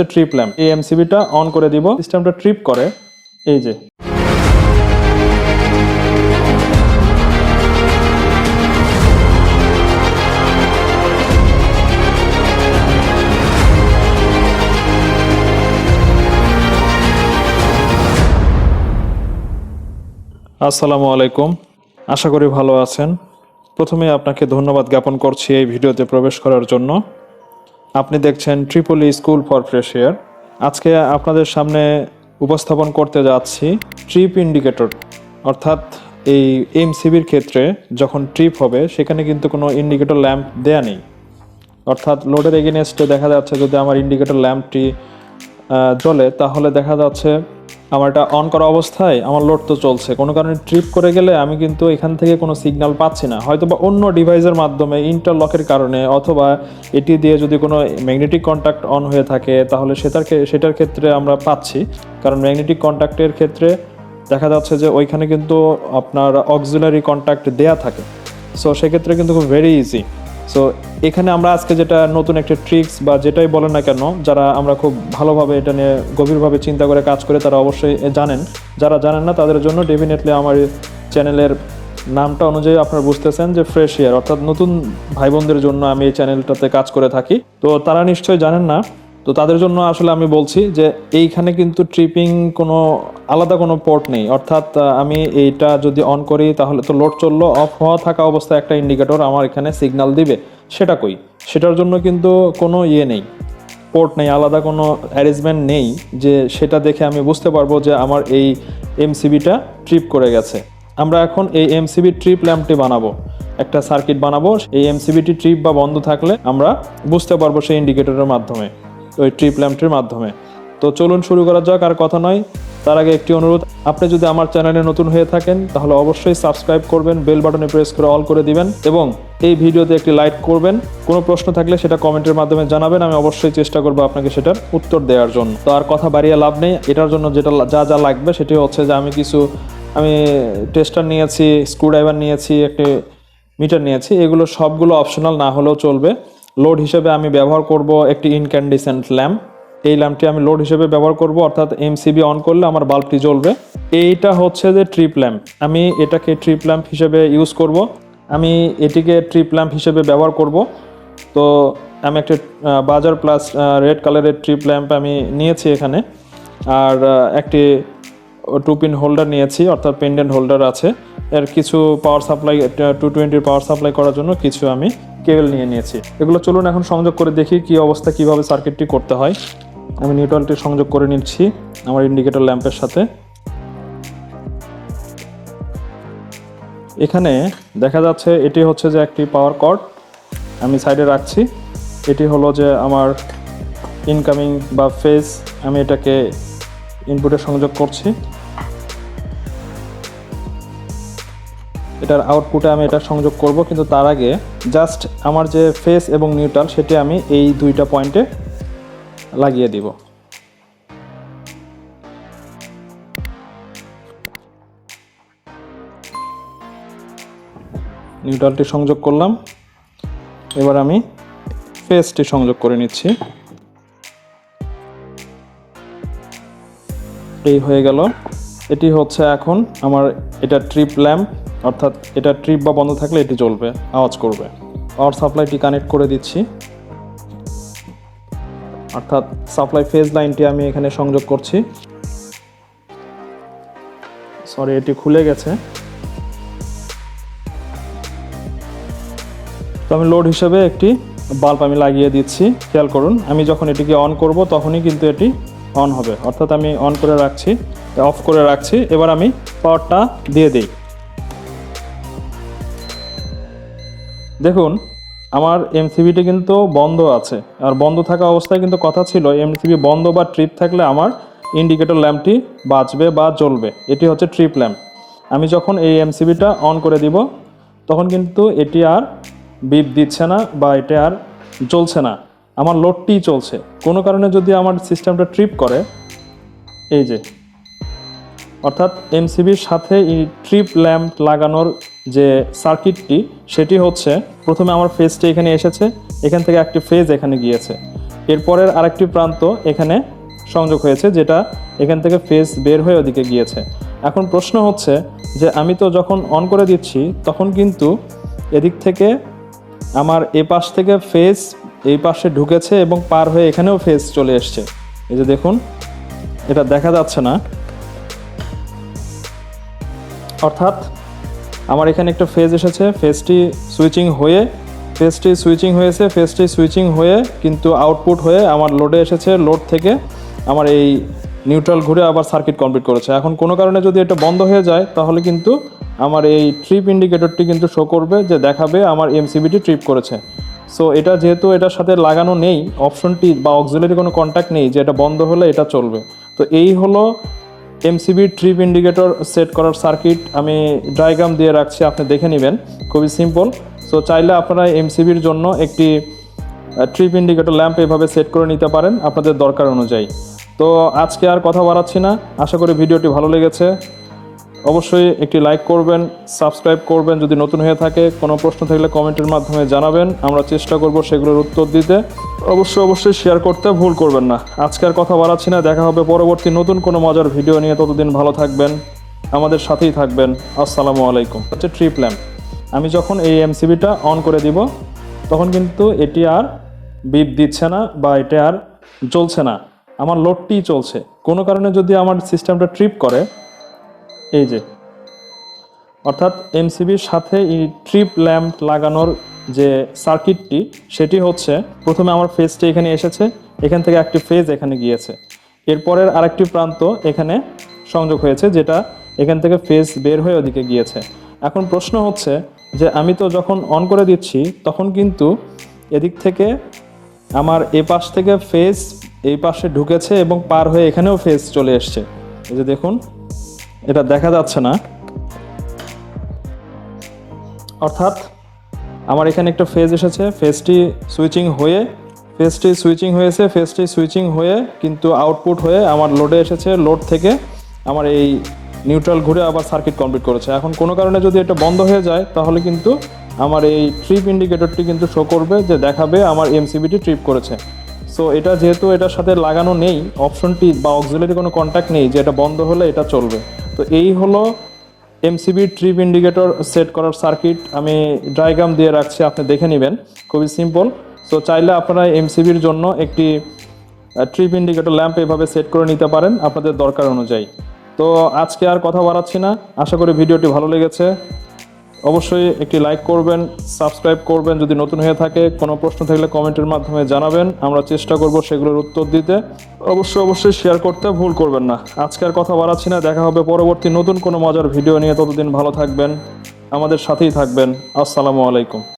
হচ্ছে trip lamp. এই এমসিবিটা on করে দিব, সিস্টেমটা ট্রিপ করে। এই যে আসসালামু আলাইকুম, আশা করি ভালো আছেন। প্রথমে আপনাকে ধন্যবাদ জ্ঞাপন করছি এই ভিডিওতে প্রবেশ করার জন্য। আপনি দেখছেন স্কুল ফর ফ্রেশার। আজকে আপনাদের সামনে উপস্থাপন করতে যাচ্ছি ট্রিপ ইন্ডিকেটর, অর্থাৎ এই এমসিবির ক্ষেত্রে যখন ট্রিপ হবে সেখানে কিন্তু কোনো ইন্ডিকেটর ল্যাম্প দেয়া নেই। অর্থাৎ লোডের এগেনস্টে দেখা যাচ্ছে যদি আমার ইন্ডিকেটর ল্যাম্পটি জ্বলে, তাহলে দেখা যাচ্ছে আমার এটা অন করা অবস্থায় আমার লোড তো চলছে, কোনো কারণে ট্রিপ করে গেলে আমি কিন্তু এখান থেকে কোনো সিগন্যাল পাচ্ছি না। হয়তো বা অন্য ডিভাইসের মাধ্যমে ইন্টারলকের কারণে অথবা এটি দিয়ে যদি কোনো ম্যাগনেটিক কন্ট্যাক্ট অন হয়ে থাকে তাহলে সেটার ক্ষেত্রে আমরা পাচ্ছি। কারণ ম্যাগনেটিক কন্ট্যাক্টের ক্ষেত্রে দেখা যাচ্ছে যে ওইখানে কিন্তু আপনার অক্সিলারি কন্ট্যাক্ট দেয়া থাকে। সো সেক্ষেত্রে কিন্তু খুব ভেরি ইজি। সো এখানে আমরা আজকে যেটা নতুন একটা ট্রিক্স বা যেটাই বলেন না কেন, যারা আমরা খুব ভালোভাবে এটা নিয়ে গভীরভাবে চিন্তা করে কাজ করে তারা অবশ্যই জানেন। যারা জানেন না তাদের জন্য ডেফিনেটলি আমার চ্যানেলের নামটা অনুযায়ী আপনারা বুঝতেছেন যে ফ্রেশিয়ার, অর্থাৎ নতুন ভাই বোনদের জন্য আমি এই চ্যানেলটাতে কাজ করে থাকি। তো তারা নিশ্চয়ই জানেন না, তো তাদের জন্য আসলে আমি বলছি যে এইখানে কিন্তু ট্রিপিং কোনো আলাদা কোনো পোর্ট নেই। অর্থাৎ আমি এইটা যদি অন করি তাহলে তো লোড চললো, অফ হওয়া থাকা অবস্থায় একটা ইন্ডিকেটর আমার এখানে সিগন্যাল দিবে, সেটা কই? সেটার জন্য কিন্তু কোনো নেই, পোর্ট নেই, আলাদা কোনো অ্যারেঞ্জমেন্ট নেই যে সেটা দেখে আমি বুঝতে পারবো যে আমার এই এমসিবিটা ট্রিপ করে গেছে। আমরা এখন এই এমসিবি ট্রিপ ল্যাম্পটি বানাবো, একটা সার্কিট বানাবো। এই এমসিবিটি ট্রিপ বা বন্ধ থাকলে আমরা বুঝতে পারবো সেই ইন্ডিকেটরের মাধ্যমে, ওই ট্রিপ ল্যাম্পটির মাধ্যমে। তো চলুন শুরু করা যাক, আর কথা নয়। তার আগে একটি অনুরোধ, আপনি যদি আমার চ্যানেলে নতুন হয়ে থাকেন তাহলে অবশ্যই সাবস্ক্রাইব করবেন, বেল বাটনে প্রেস করে অল করে দিবেন এবং এই ভিডিওতে একটি লাইক করবেন। কোনো প্রশ্ন থাকলে সেটা কমেন্টের মাধ্যমে জানাবেন, আমি অবশ্যই চেষ্টা করবো আপনাকে সেটার উত্তর দেওয়ার জন্য। তো আর কথা বাড়িয়ে লাভ নেই, এটার জন্য যেটা যা লাগবে সেটি হচ্ছে যে আমি টেস্টার নিয়েছি, স্ক্রুড্রাইভার নিয়েছি, একটি মিটার নিয়েছি। এগুলো সবগুলো অপশনাল, না হলেও চলবে। লোড হিসেবে আমি ব্যবহার করব একটি ইনক্যান্ডেসেন্ট ল্যাম্প। এই ল্যাম্পটি আমি লোড হিসেবে ব্যবহার করব, অর্থাৎ এমসিবি অন করলে আমার বাল্বটি জ্বলবে। এইটা হচ্ছে যে ট্রিপ ল্যাম্প, আমি এটাকে ট্রিপ ল্যাম্প হিসেবে ইউজ করব। আমি এটিকে ট্রিপ ল্যাম্প হিসেবে ব্যবহার করব। তো আমি একটা বাজার প্লাস রেড কালারের ট্রিপ ল্যাম্প আমি নিয়েছি এখানে, আর একটি 2 পিন হোল্ডার নিয়েছি, অর্থাৎ পেন্ডেন্ট হোল্ডার আছে। এর কিছু পাওয়ার সাপ্লাই 220 পাওয়ার সাপ্লাই করার জন্য কিছু আমি কেবল নিয়েছি। এগুলো চলুন এখন সংযোগ করে দেখি কি অবস্থা, কিভাবে সার্কিটটি করতে হয়। আমি নিউট্রালটি সংযোগ করে নিচ্ছি আমার ইন্ডিকেটর ল্যাম্পের সাথে। এখানে দেখা যাচ্ছে এটি হচ্ছে যে একটি পাওয়ার কর্ড, আমি সাইডে রাখছি। এটি হলো যে আমার ইনকামিং বা ফেজ, আমি এটাকে ইনপুটে সংযোগ করছি। এটার আউটপুটে আমি এটা সংযোগ করব, কিন্তু তার আগে জাস্ট আমার যে ফেস এবং নিউট্রাল সেটি আমি এই দুইটা পয়েন্টে লাগিয়ে দিব। নিউট্রালটি সংযোগ করলাম, এবার আমি ফেসটি সংযোগ করে নিচ্ছি। এই হয়ে গেল। এটি হচ্ছে এখন আমার এটা ট্রিপ ল্যাম্প, অর্থাৎ এটা ট্রিপ বা বন্ধ থাকলে এটি জ্বলবে, আওয়াজ করবে। পাওয়ার সাপ্লাইটি কানেক্ট করে দিচ্ছি, অর্থাৎ সাপ্লাই ফেজ লাইনটি আমি এখানে সংযোগ করছি। সরি, এটি খুলে গেছে। তো আমি লোড হিসেবে একটি বাল্ব আমি লাগিয়ে দিচ্ছি। খেয়াল করুন, আমি যখন এটিকে অন করব তখনই কিন্তু এটি অন হবে, অর্থাৎ আমি অন করে রাখছি, অফ করে রাখছি। এবার আমি পাওয়ারটা দিয়ে দিই। দেখুন আমার এমসিবিটি কিন্তু বন্ধ আছে, আর বন্ধ থাকা অবস্থায় কিন্তু কথা ছিল এমসিবি বন্ধ বা ট্রিপ থাকলে আমার ইন্ডিকেটর ল্যাম্পটি বাজবে বা জ্বলবে। এটি হচ্ছে ট্রিপ ল্যাম্প। আমি যখন এই এমসিবিটা অন করে দিব তখন কিন্তু এটি আর বিপ দিচ্ছে না বা এটা আর জ্বলছে না, আমার লোডটি চলছে। কোনো কারণে যদি আমার সিস্টেমটা ট্রিপ করে, এই যে অর্থাৎ এমসিবির সাথে এই ট্রিপ ল্যাম্প লাগানোর যে সার্কিটটি সেটি হচ্ছে, প্রথমে আমার ফেজটি এখানে এসেছে, এখান থেকে একটি ফেজ এখানে গিয়েছে। এরপরের আরেকটি প্রান্ত এখানে সংযোগ হয়েছে, যেটা এখান থেকে ফেজ বের হয়ে ওদিকে গিয়েছে। এখন প্রশ্ন হচ্ছে যে আমি তো যখন অন করে দিচ্ছি তখন কিন্তু এদিক থেকে আমার এ পাশ থেকে ফেজ এই পাশে ঢুকেছে এবং পার হয়ে এখানেও ফেজ চলে এসছে। এই যে দেখুন, এটা দেখা যাচ্ছে না, অর্থাৎ আমার এখানে একটা ফেজ এসেছে, ফেজটি সুইচিং হয়ে কিন্তু আউটপুট হয়ে আমার লোডে এসেছে, লোড থেকে আমার এই নিউট্রাল ঘুরে আবার সার্কিট কমপ্লিট করেছে। এখন কোনো কারণে যদি এটা বন্ধ হয়ে যায় তাহলে কিন্তু আমার এই ট্রিপ ইন্ডিকেটরটি কিন্তু শো করবে, যে দেখাবে আমার এমসিবিটি ট্রিপ করেছে। সো এটা যেহেতু এটার সাথে লাগানো নেই অপশনটি বা অক্সিলারি কোনো কন্ট্যাক্ট নেই যে এটা বন্ধ হলে এটা চলবে। তো এই হলো এমসিবি ট্রিপ ইন্ডিকেটর সেট করার সার্কিট। আমি ডায়াগ্রাম দিয়ে রাখছি, আপনি দেখে নেবেন, খুবই সিম্পল। সো চাইলে আপনারা এমসিবির জন্য একটি ট্রিপ ইন্ডিকেটর ল্যাম্প এভাবে সেট করে নিতে পারেন আপনাদের দরকার অনুযায়ী। তো আজকে আর কথা বাড়াচ্ছি না, আশা করি ভিডিওটি ভালো লেগেছে। অবশ্যই একটি লাইক করবেন, সাবস্ক্রাইব করবেন যদি নতুন হয়ে থাকে। কোনো প্রশ্ন থাকলে কমেন্টের মাধ্যমে জানাবেন, আমরা চেষ্টা করব সেগুলোর উত্তর দিতে। অবশ্যই শেয়ার করতে ভুল করবেন না। আজকে আর কথা বাড়াচ্ছি না, দেখা হবে পরবর্তী নতুন কোনো মজার ভিডিও নিয়ে। ততদিন ভালো থাকবেন, আমাদের সাথেই থাকবেন। আসসালামু আলাইকুম। হচ্ছে ট্রিপ ল্যাম্প। আমি যখন এই এমসিবিটা অন করে দিব তখন কিন্তু এটি আর বিপ দিচ্ছে না বা এটা আর জ্বলছে না, আমার লোডটি চলছে। কোনো কারণে যদি আমার সিস্টেমটা ট্রিপ করে, এই যে অর্থাৎ এমসিবির সাথে এই ট্রিপ ল্যাম্প লাগানোর যে সার্কিটটি সেটি হচ্ছে, প্রথমে আমার ফেজটি এখানে এসেছে, এখান থেকে একটি ফেজ এখানে গিয়েছে, এরপরের আরেকটি প্রান্ত এখানে সংযোগ হয়েছে, যেটা এখান থেকে ফেজ বের হয়ে ওদিকে গিয়েছে। এখন প্রশ্ন হচ্ছে যে আমি তো যখন অন করে দিচ্ছি তখন কিন্তু এদিক থেকে আমার এ পাশ থেকে ফেজ এই পাশে ঢুকেছে এবং পার হয়ে এখানেও ফেজ চলে এসছে। এই যে দেখুন, এটা দেখা যাচ্ছে না, অর্থাৎ আমার এখানে একটা ফেজ এসেছে, ফেজটি সুইচিং হয়ে কিন্তু আউটপুট হয়ে আমার লোডে এসেছে, লোড থেকে আমার এই নিউট্রাল ঘুরে আবার সার্কিট কমপ্লিট করেছে। এখন কোনো কারণে যদি এটা বন্ধ হয়ে যায় তাহলে কিন্তু আমার এই ট্রিপ ইন্ডিকেটরটি কিন্তু শো করবে, যে দেখাবে আমার এমসিবিটি ট্রিপ করেছে। সো এটা যেহেতু এটার সাথে লাগানো নেই অপশনটি বা অক্সিলারি কোনো কন্ট্যাক্ট নেই যে এটা বন্ধ হলে এটা চলবে। তো এই হলো এমসিবি ট্রিপ ইন্ডিকেটর সেট করার সার্কিট। আমি ডায়াগ্রাম দিয়ে রাখছি, আপনি দেখে নেবেন, খুবই সিম্পল। সো চাইলে আপনারা এমসিবির জন্য একটি ট্রিপ ইন্ডিকেটর ল্যাম্প এভাবে সেট করে নিতে পারেন আপনাদের দরকার অনুযায়ী। তো আজকে আর কথা বাড়াচ্ছি না, আশা করি ভিডিওটি ভালো লেগেছে। অবশ্যই একটি লাইক করবেন, সাবস্ক্রাইব করবেন যদি নতুন হয়ে থাকে। কোনো প্রশ্ন থাকলে কমেন্টের মাধ্যমে জানাবেন, আমরা চেষ্টা করব সেগুলোর উত্তর দিতে। অবশ্যই শেয়ার করতে ভুল করবেন না। আজকে আর কথা বাড়াচ্ছি না, দেখা হবে পরবর্তী নতুন কোনো মজার ভিডিও নিয়ে। ততদিন ভালো থাকবেন, আমাদের সাথেই থাকবেন। আসসালামু আলাইকুম।